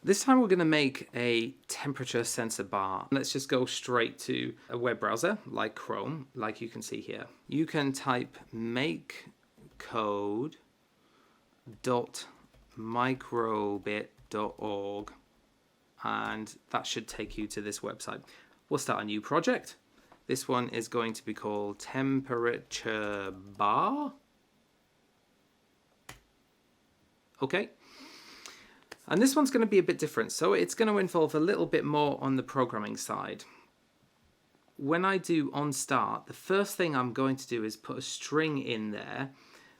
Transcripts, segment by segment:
This time we're going to make a temperature sensor bar. Let's just go straight to a web browser like Chrome, like you can see here. You can type makecode.microbit.org and that should take you to this website. We'll start a new project. This one is going to be called temperature bar. Okay. And this one's going to be a bit different, so it's going to involve a little bit more on the programming side. When I do on start, the first thing I'm going to do is put a string in there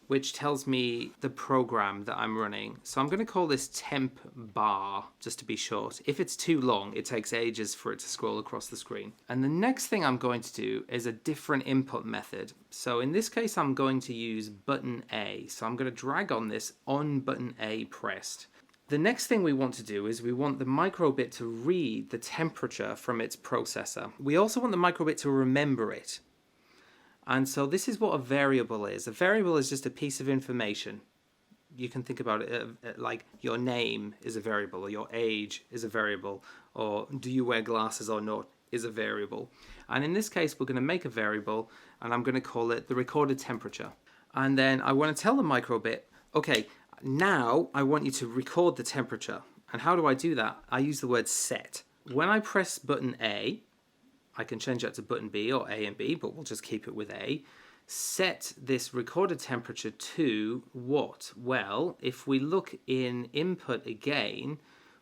which tells me the program that I'm running. So I'm going to call this temp bar just to be short. If it's too long, it takes ages for it to scroll across the screen. And the next thing I'm going to do is a different input method. So in this case, I'm going to use button A. So I'm going to drag on this on button A pressed. The next thing we want to do is we want the microbit to read the temperature from its processor. We also want the microbit to remember it. And so this is what a variable is. A variable is just a piece of information. You can think about it like your name is a variable, or your age is a variable, or do you wear glasses or not is a variable. And in this case, we're going to make a variable, and I'm going to call it the recorded temperature. And then I want to tell the microbit, okay, now I want you to record the temperature. And how do I do that? I use the word set. When I press button A, I can change that to button B or A and B, but we'll just keep it with A. Set this recorded temperature to what? Well, if we look in input again,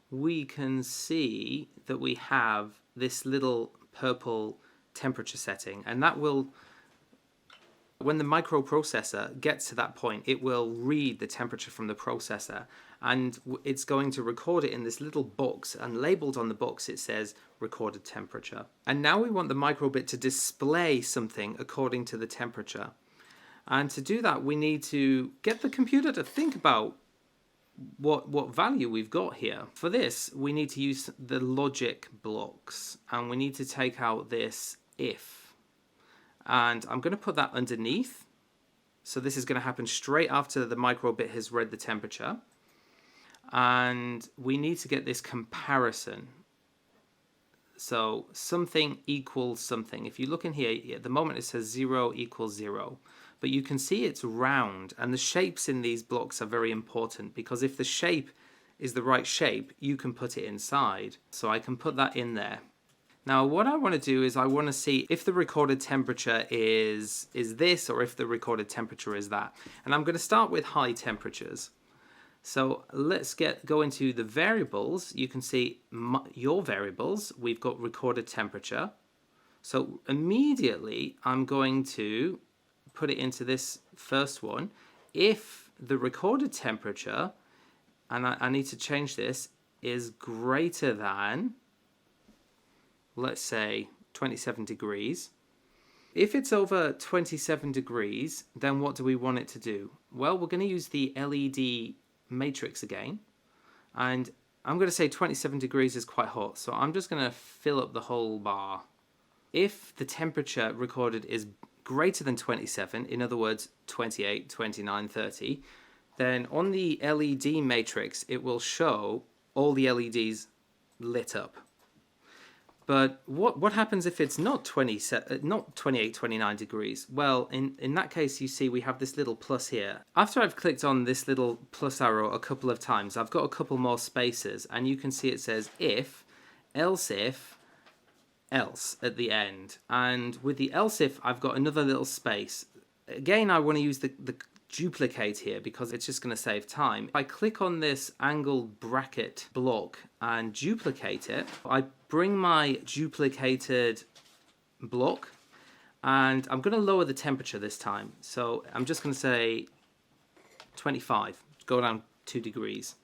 we can see that we have this little purple temperature setting, and that will, when the microprocessor gets to that point, it will read the temperature from the processor, and it's going to record it in this little box, and labeled on the box it says recorded temperature. And now we want the microbit to display something according to the temperature. And to do that, we need to get the computer to think about what value we've got here. For this, we need to use the logic blocks, and we need to take out this if. And I'm going to put that underneath. So this is going to happen straight after the microbit has read the temperature. And we need to get this comparison. So something equals something. If you look in here, at the moment it says 0 equals 0. But you can see it's round. And the shapes in these blocks are very important, because if the shape is the right shape, you can put it inside. So I can put that in there. Now what I want to do is I want to see if the recorded temperature is this, or if the recorded temperature is that. And I'm going to start with high temperatures. So let's go into the variables. You can see your variables. We've got recorded temperature. So immediately I'm going to put it into this first one. If the recorded temperature, and I need to change this, is greater than, let's say 27 degrees. If it's over 27 degrees, then what do we want it to do? Well, we're going to use the LED matrix again. And I'm going to say 27 degrees is quite hot, so I'm just going to fill up the whole bar. If the temperature recorded is greater than 27, in other words, 28, 29, 30, then on the LED matrix, it will show all the LEDs lit up. But what happens if it's not 28, 29 degrees? Well, in that case, you see we have this little plus here. After I've clicked on this little plus arrow a couple of times, I've got a couple more spaces, and you can see it says if, else if, else at the end. And with the else if, I've got another little space. Again, I want to use the duplicate here because it's just going to save time. If I click on this angled bracket block and duplicate it, I bring my duplicated block, and I'm going to lower the temperature this time. So I'm just going to say 25, go down 2 degrees.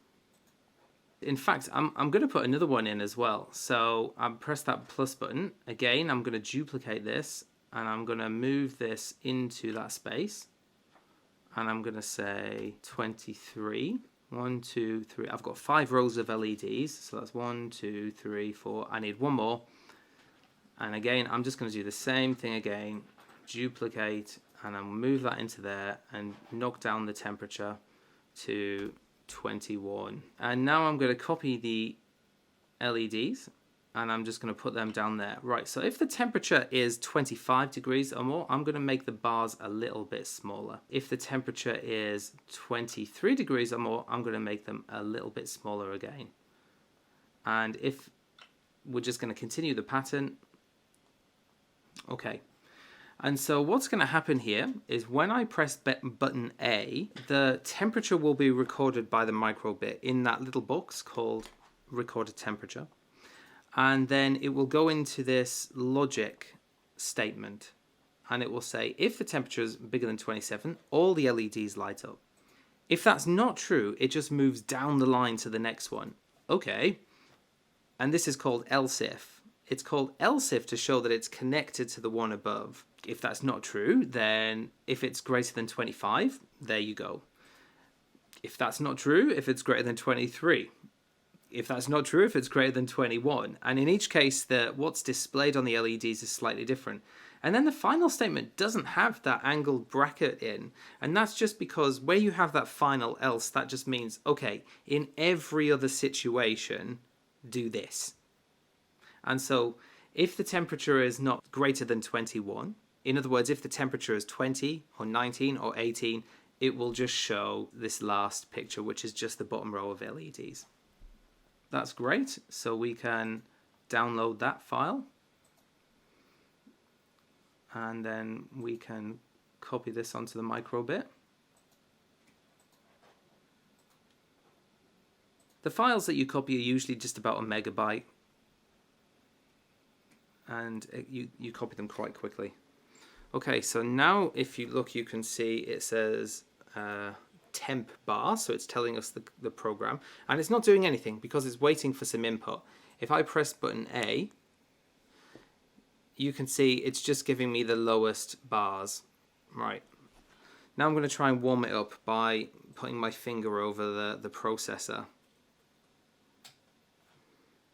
In fact, I'm going to put another one in as well. So I press that plus button. Again, I'm going to duplicate this, and I'm going to move this into that space. And I'm going to say 23. 1, 2, 3. I've got 5 rows of LEDs. So that's 1, 2, 3, 4. I need one more. And again, I'm just going to do the same thing again. Duplicate. And I'll move that into there and knock down the temperature to 21. And now I'm going to copy the LEDs, and I'm just going to put them down there. Right, so if the temperature is 25 degrees or more, I'm going to make the bars a little bit smaller. If the temperature is 23 degrees or more, I'm going to make them a little bit smaller again. And if we're just going to continue the pattern. Okay. And so what's going to happen here is when I press button A, the temperature will be recorded by the microbit in that little box called recorded temperature. And then it will go into this logic statement. And it will say, if the temperature is bigger than 27, all the LEDs light up. If that's not true, it just moves down the line to the next one. Okay. And this is called else if. It's called else if to show that it's connected to the one above. If that's not true, then if it's greater than 25, there you go. If that's not true, if it's greater than 23. If that's not true, if it's greater than 21. And in each case, what's displayed on the LEDs is slightly different. And then the final statement doesn't have that angled bracket in. And that's just because where you have that final else, that just means, okay, in every other situation, do this. And so if the temperature is not greater than 21, in other words, if the temperature is 20 or 19 or 18, it will just show this last picture, which is just the bottom row of LEDs. That's great. So we can download that file. And then we can copy this onto the microbit. The files that you copy are usually just about a megabyte. And you copy them quite quickly. Okay, so now if you look, you can see it says temp bar, so it's telling us the program, and it's not doing anything because it's waiting for some input. If I press button A, you can see it's just giving me the lowest bars. Right. Now I'm going to try and warm it up by putting my finger over the processor.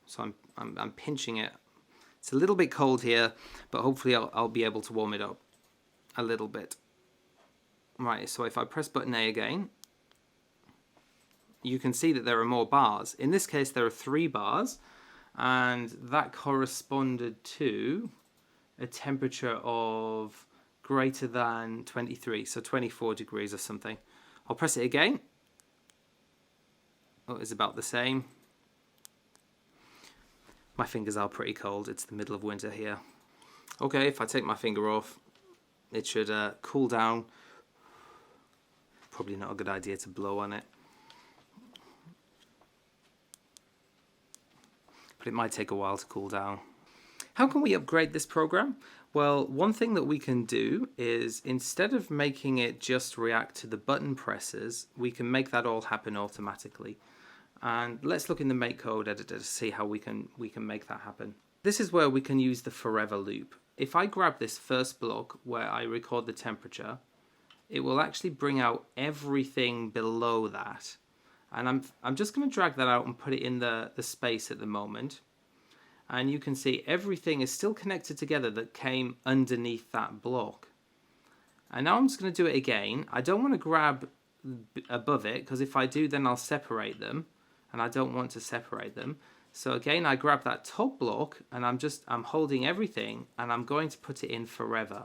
So I'm pinching it. It's a little bit cold here, but hopefully I'll be able to warm it up a little bit. Right, so if I press button A again, you can see that there are more bars. In this case, there are 3 bars, and that corresponded to a temperature of greater than 23, so 24 degrees or something. I'll press it again. Oh, it's about the same. My fingers are pretty cold. It's the middle of winter here. Okay, if I take my finger off, it should cool down. Probably not a good idea to blow on it. But it might take a while to cool down. How can we upgrade this program? Well, one thing that we can do is instead of making it just react to the button presses, we can make that all happen automatically. And let's look in the MakeCode editor to see how we can make that happen. This is where we can use the forever loop. If I grab this first block where I record the temperature, it will actually bring out everything below that. And I'm just going to drag that out and put it in the space at the moment. And you can see everything is still connected together that came underneath that block. And now I'm just going to do it again. I don't want to grab above it, because if I do, then I'll separate them. And I don't want to separate them. So again, I grab that top block and I'm holding everything and I'm going to put it in forever.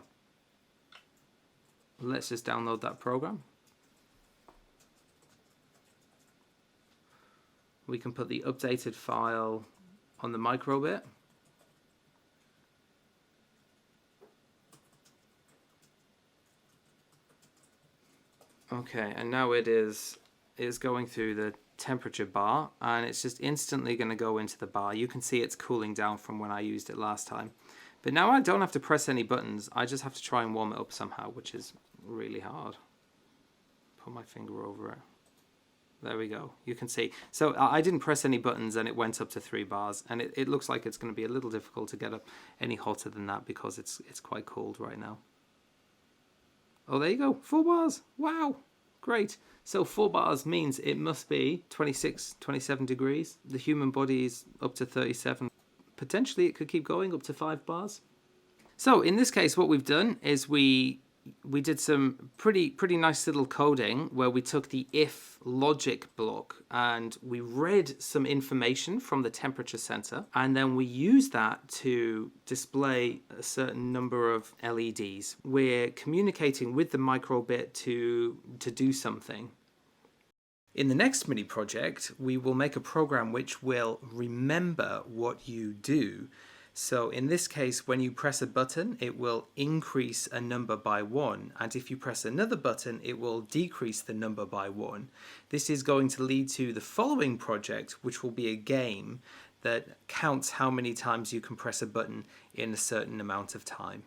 Let's just download that program. We can put the updated file on the microbit. Okay, and now it is going through the temperature bar, and it's just instantly going to go into the bar. You can see it's cooling down from when I used it last time. But now I don't have to press any buttons. I just have to try and warm it up somehow, which is really hard. Put my finger over it. There we go. You can see. So I didn't press any buttons and it went up to 3 bars. And it looks like it's going to be a little difficult to get up any hotter than that because it's quite cold right now. Oh, there you go. 4 bars. Wow. Great. So 4 bars means it must be 26, 27 degrees. The human body is up to 37. Potentially it could keep going up to 5 bars. So in this case, what we've done is we we did some pretty nice little coding where we took the if logic block and we read some information from the temperature sensor, and then we used that to display a certain number of LEDs. We're communicating with the microbit to do something. In the next mini project, we will make a program which will remember what you do. So in this case, when you press a button, it will increase a number by 1. And if you press another button, it will decrease the number by 1. This is going to lead to the following project, which will be a game that counts how many times you can press a button in a certain amount of time.